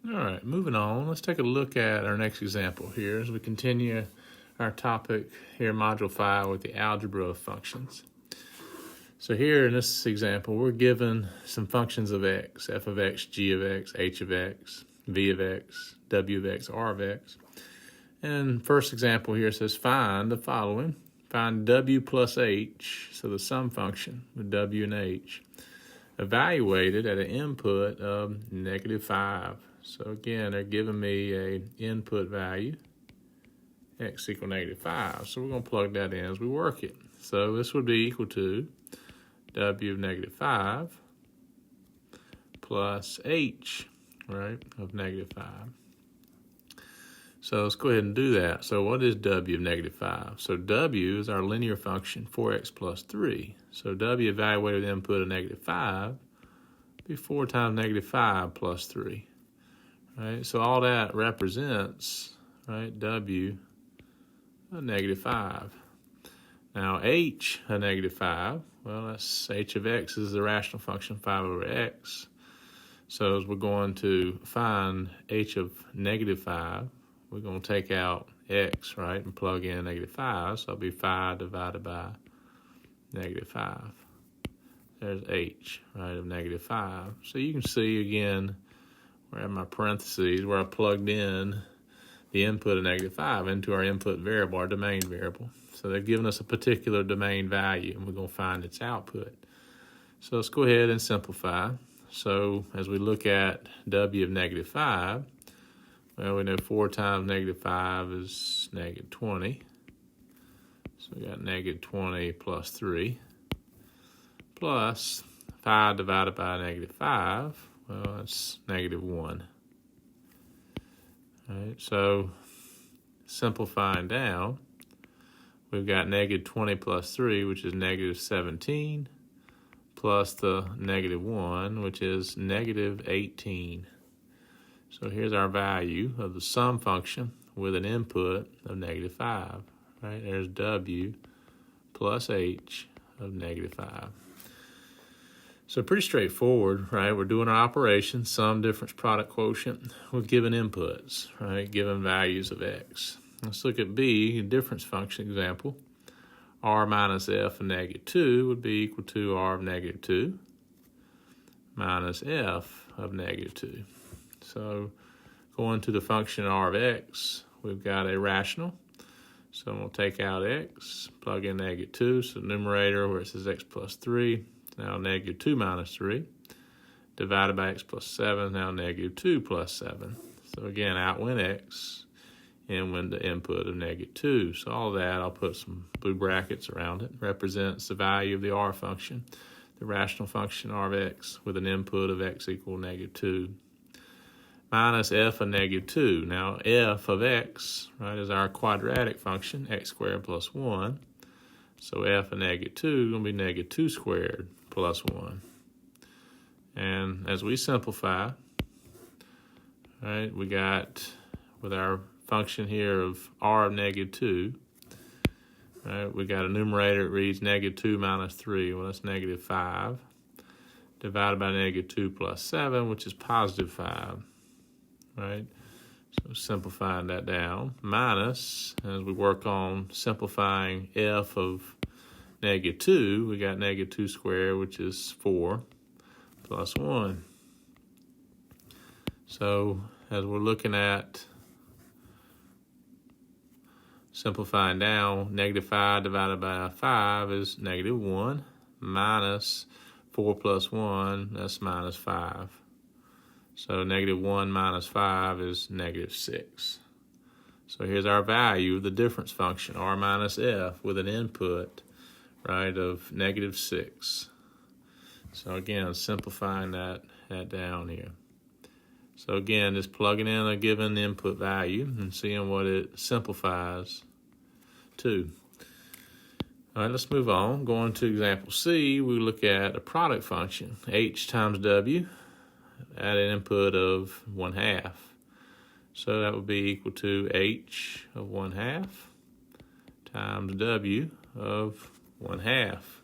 All right, moving on. Let's take a look at our next example here as we continue our topic here, Module 5, with the algebra of functions. So here in this example, we're given some functions of x, f of x, g of x, h of x, v of x, w of x, r of x. And first example here says find the following. Find w plus h, so the sum function with w and h, evaluated at an input of -5. So again, they're giving me an input value, x equal -5. So we're going to plug that in as we work it. So this would be equal to w of -5 plus h, right, of -5. So let's go ahead and do that. So what is w of -5? So w is our linear function, 4x plus 3. So w evaluated input of -5 be 4 times -5 plus 3. Right? So all that represents, right, w of -5. Now h of -5, well, that's h of x is the rational function 5 over x. So as we're going to find h of -5, we're going to take out x, right, and plug in -5. So it'll be 5 divided by -5. There's h, right, of -5. So you can see again, where I have my parentheses, where I plugged in the input of -5 into our input variable, our domain variable. So they're giving us a particular domain value, and we're going to find its output. So let's go ahead and simplify. So as we look at w of -5, well, we know 4 times -5 is -20. So we got -20 plus 3. Plus 5 divided by -5, well, that's -1. All right, so simplifying down, we've got -20 plus 3, which is -17, plus the -1, which is -18. So here's our value of the sum function with an input of -5. Right, there's w plus h of -5. So pretty straightforward, right? We're doing our operation, sum, difference, product, quotient, with given inputs, right? Given values of x. Let's look at b, a difference function example. R minus f of -2 would be equal to r of -2 minus f of -2. So going to the function r of x, we've got a rational. So we'll take out x, plug in -2. So numerator where it says x plus 3, now -2 minus 3, divided by x plus 7, now -2 plus 7. So again, out went x, in went the input of -2. So all that, I'll put some blue brackets around it, represents the value of the r function, the rational function r of x, with an input of x equal -2. Minus f of -2. Now f of x, right, is our quadratic function, x squared plus 1. So f of -2 is going to be -2 squared plus 1. And as we simplify, right, we got with our function here of r of -2, right, we got a numerator that reads -2 minus 3. Well, that's -5, divided by -2 plus 7, which is +5. Right, so simplifying that down, minus, as we work on simplifying f of -2, we got -2 squared, which is 4, plus 1. So as we're looking at simplifying down, -5 divided by 5 is -1, minus 4 plus 1, that's -5. So -1 minus 5 is -6. So here's our value of the difference function, r minus f, with an input, right, of -6. So again, simplifying that down here. So again, just plugging in a given input value and seeing what it simplifies to. All right, let's move on. Going to example C, we look at a product function, h times w, at an input of 1/2. So that would be equal to h of 1/2 times w of 1/2.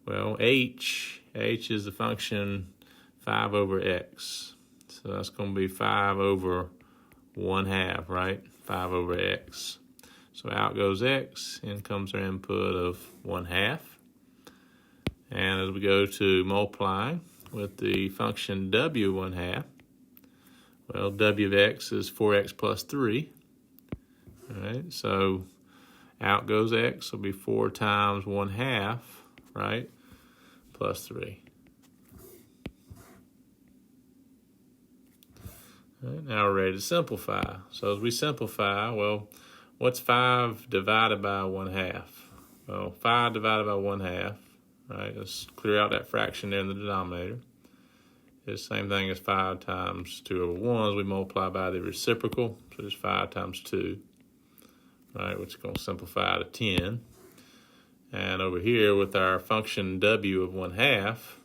Well, h is the function 5 over x. So that's going to be 5 over 1/2, right? 5 over x. So out goes x, in comes our input of 1/2. And as we go to multiply with the function w 1/2, well, w of x is 4x plus 3. All right, so out goes x, will be 4 times 1/2, right, plus 3. All right, now we're ready to simplify. So as we simplify, well, what's 5 divided by 1/2? Well, 5 divided by 1/2, right, let's clear out that fraction there in the denominator. It's the same thing as 5 times 2 over 1 as we multiply by the reciprocal. So it's 5 times 2, right, which is going to simplify to 10. And over here with our function w of 1/2,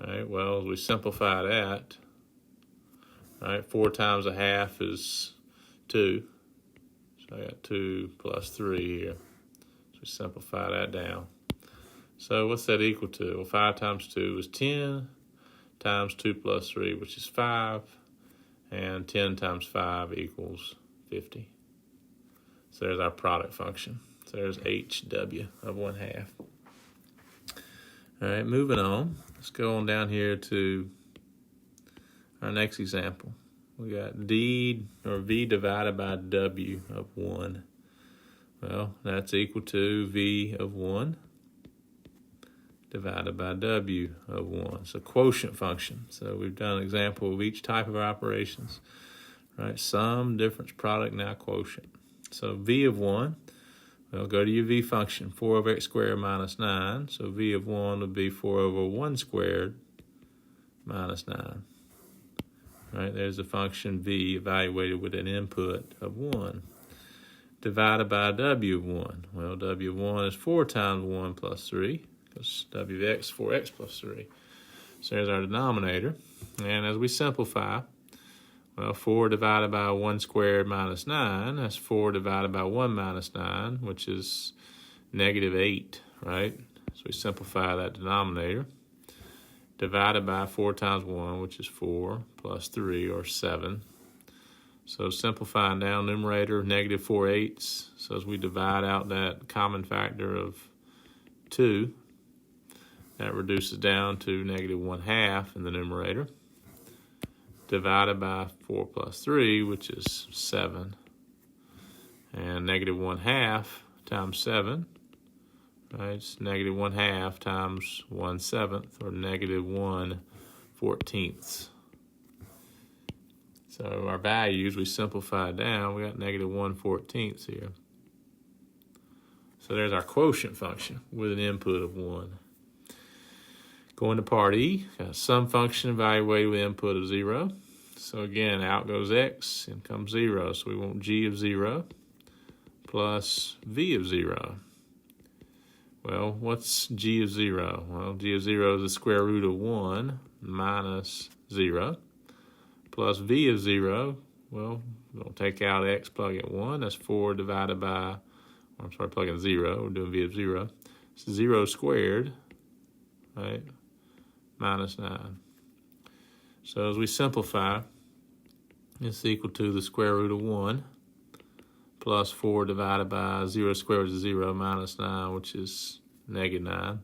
right, well, as we simplify that, right, 4 times 1/2 is 2. So I got 2 plus 3 here. So we simplify that down. So what's that equal to? Well, 5 times 2 is 10. Times 2 plus 3, which is 5, and 10 times 5 equals 50. So there's our product function. So there's HW of 1/2. All right, moving on. Let's go on down here to our next example. We got D or V divided by W of 1. Well, that's equal to V of 1 divided by W of 1. It's a quotient function. So we've done an example of each type of our operations, right? Sum, difference, product, now quotient. So V of 1, well, go to your V function, 4 over x squared minus 9. So V of 1 would be 4 over 1 squared minus 9. Right, there's the function V evaluated with an input of 1. Divided by W of 1. Well, W of 1 is 4 times 1 plus 3. Because w of x, 4x plus 3. So there's our denominator. And as we simplify, well, 4 divided by 1 squared minus 9, that's 4 divided by 1 minus 9, which is negative 8, right? So we simplify that denominator. Divided by 4 times 1, which is 4, plus 3, or 7. So simplifying down, numerator, negative 4/8. So as we divide out that common factor of 2, that reduces down to negative 1/2 in the numerator, divided by 4 plus 3, which is 7. And negative 1/2 times 7, right, it's negative 1/2 times 1/7, or negative 1/14. So our values, we simplify down, we got negative 1/14 here. So there's our quotient function with an input of 1. Going to part E, got sum function evaluated with input of 0. So again, out goes x, in comes 0. So we want G of 0 plus V of 0. Well, what's G of 0? Well, G of 0 is the square root of 1 minus 0 plus V of 0. Well, we'll take out x, plug in 1. That's 4 divided by, plug in 0. We're doing V of 0. It's 0 squared, right, minus 9. So as we simplify, it's equal to the square root of 1 plus 4 divided by 0 squared, which is 0, minus 9, which is negative 9.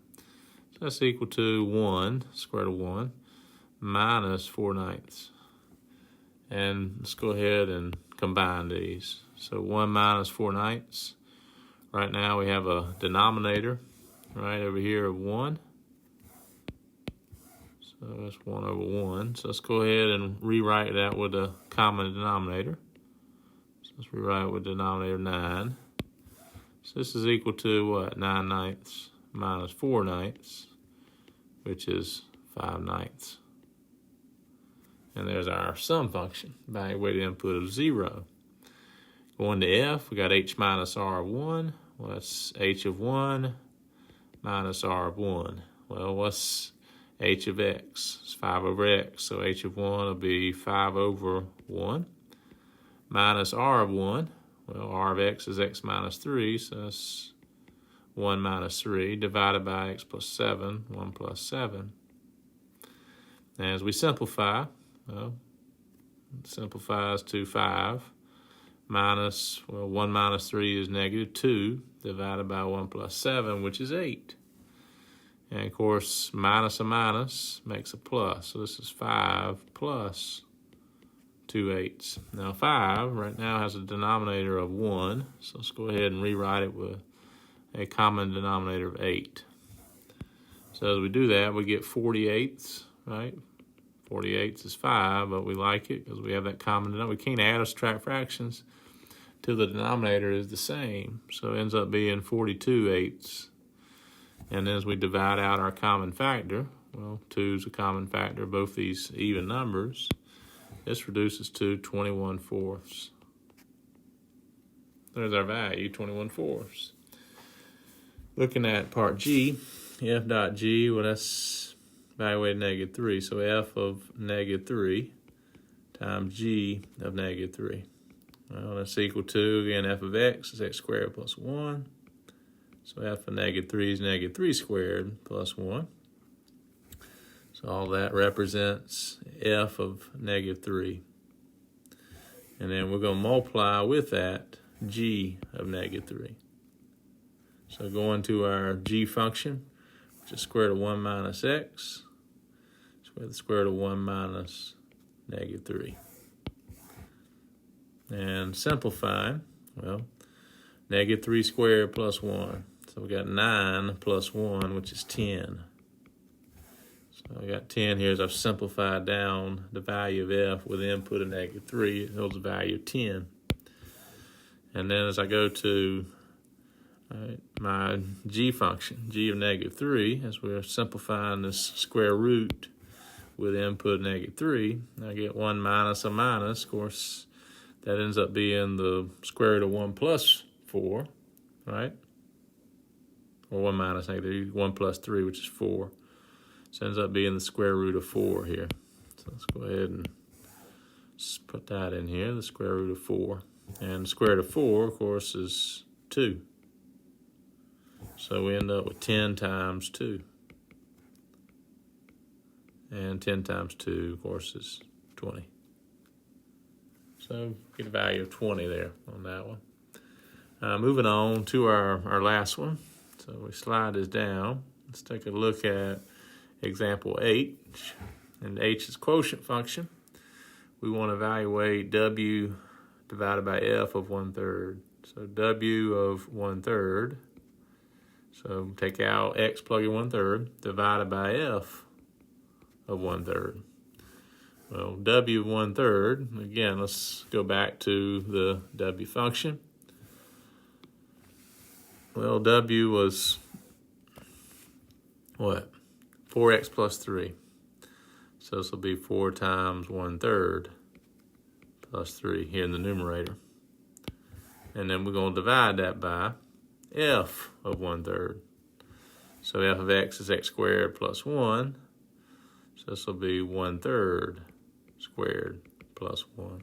So that's equal to 1, square root of 1, minus 4/9. And let's go ahead and combine these. So 1 minus 4/9. Right now we have a denominator right over here of 1. So that's 1 over 1. So let's go ahead and rewrite that with a common denominator. So let's rewrite it with denominator 9. So this is equal to what? 9/9 minus 4/9, which is 5/9. And there's our sum function, evaluated input of 0. Going to F, we got h minus r of 1. Well, that's h of 1 minus r of 1. Well, what's h of x? It's 5 over x. So h of 1 will be 5 over 1 minus r of 1. Well, r of x is x minus 3, so that's 1 minus 3 divided by x plus 7, 1 plus 7. And as we simplify, well, simplifies to 5. Minus, well, 1 minus 3 is negative 2, divided by 1 plus 7, which is 8. And of course, minus a minus makes a plus. So this is 5 plus 2/8. Now 5 right now has a denominator of 1. So let's go ahead and rewrite it with a common denominator of 8. So as we do that, we get 40/8, right? 40/8 is 5, but we like it because we have that common denominator. We can't add or subtract fractions till the denominator is the same. So it ends up being 42/8. And then as we divide out our common factor, well, 2 is a common factor of both these even numbers. This reduces to 21/4. There's our value, 21/4. Looking at part G, f dot G, well, that's evaluated -3. So f of -3 times G of -3. Well, that's equal to, again, f of x is x squared plus 1. So f of -3 is -3 squared plus 1. So all that represents f of -3. And then we're going to multiply with that g of -3. So going to our g function, which is square root of 1 minus x, square the square root of 1 minus -3. And simplifying, well, -3 squared plus 1. So we got 9 plus 1, which is 10. So I got 10 here as I've simplified down the value of f with the input of -3. It holds a value of 10. And then as I go to my g function, g of -3, as we're simplifying this square root with the input of -3, I get 1 minus a minus. Of course, that ends up being the square root of 1 plus 4, right? Or 1 minus -3, 1 plus 3, which is 4. So it ends up being the square root of 4 here. So let's go ahead and put that in here, the square root of 4. And the square root of 4, of course, is 2. So we end up with 10 times 2. And 10 times 2, of course, is 20. So get a value of 20 there on that one. Moving on to our last one. So we slide this down. Let's take a look at example H. And H is quotient function. We want to evaluate W divided by F of 1/3. So W of 1/3. So take out X, plug in 1/3, divided by F of 1/3. Well, W of 1/3, again, let's go back to the W function. Well, W was what? 4x plus 3. So this will be 4 times 1/3 plus 3 here in the numerator. And then we're going to divide that by f of 1/3. So f of x is x squared plus 1. So this will be 1/3 squared plus 1.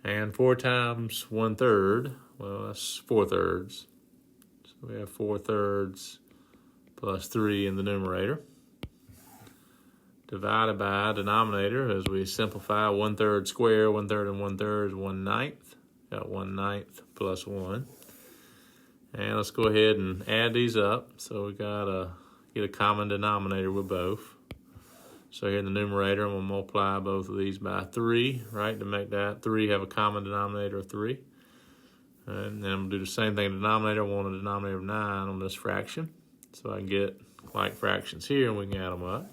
And 4 times 1/3, well, that's 4/3. So we have 4/3 plus 3 in the numerator. Divided by denominator, as we simplify, 1/3 squared, 1/3 and 1/3 is 1/9. Got 1/9 plus 1. And let's go ahead and add these up. So we got to get a common denominator with both. So here in the numerator, I'm going to multiply both of these by 3, right, to make that 3 have a common denominator of 3. And then I'm going to do the same thing in the denominator. I want a denominator of 9 on this fraction. So I can get like fractions here, and we can add them up.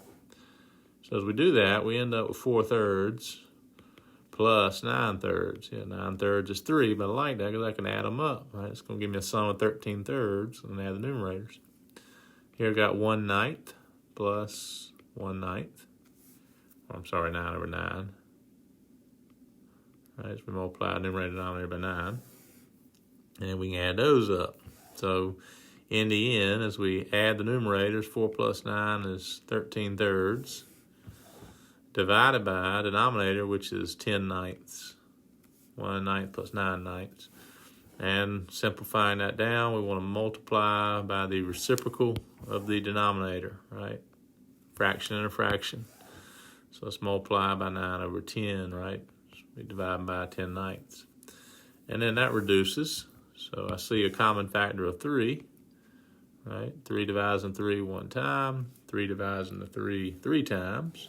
So as we do that, we end up with 4/3 plus 9/3. Yeah, 9/3 is 3, but I like that because I can add them up, right? It's going to give me a sum of 13/3 and add the numerators. Here I got 1/9 plus 1/9. I'm sorry, 9/9. All right, so we multiply numerator and denominator by 9. And we can add those up. So in the end, as we add the numerators, 4 plus 9 is 13/3. Divided by denominator, which is 10/9. 1/9 plus 9/9. And simplifying that down, we want to multiply by the reciprocal of the denominator, right? Fraction and a fraction. So let's multiply by 9 over 10, right? We divide by 10/9. And then that reduces. So I see a common factor of 3, right? 3 divides into 3 one time. 3 divides into 3 times.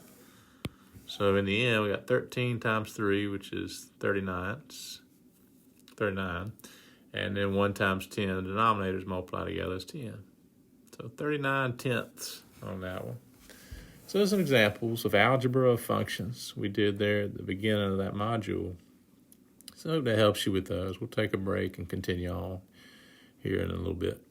So in the end, we got 13 times 3, which is 39. And then 1 times 10, the denominators multiply together is 10. So 39/10 on that one. So there's some examples of algebra of functions we did there at the beginning of that module. So I hope that helps you with those. We'll take a break and continue on here in a little bit.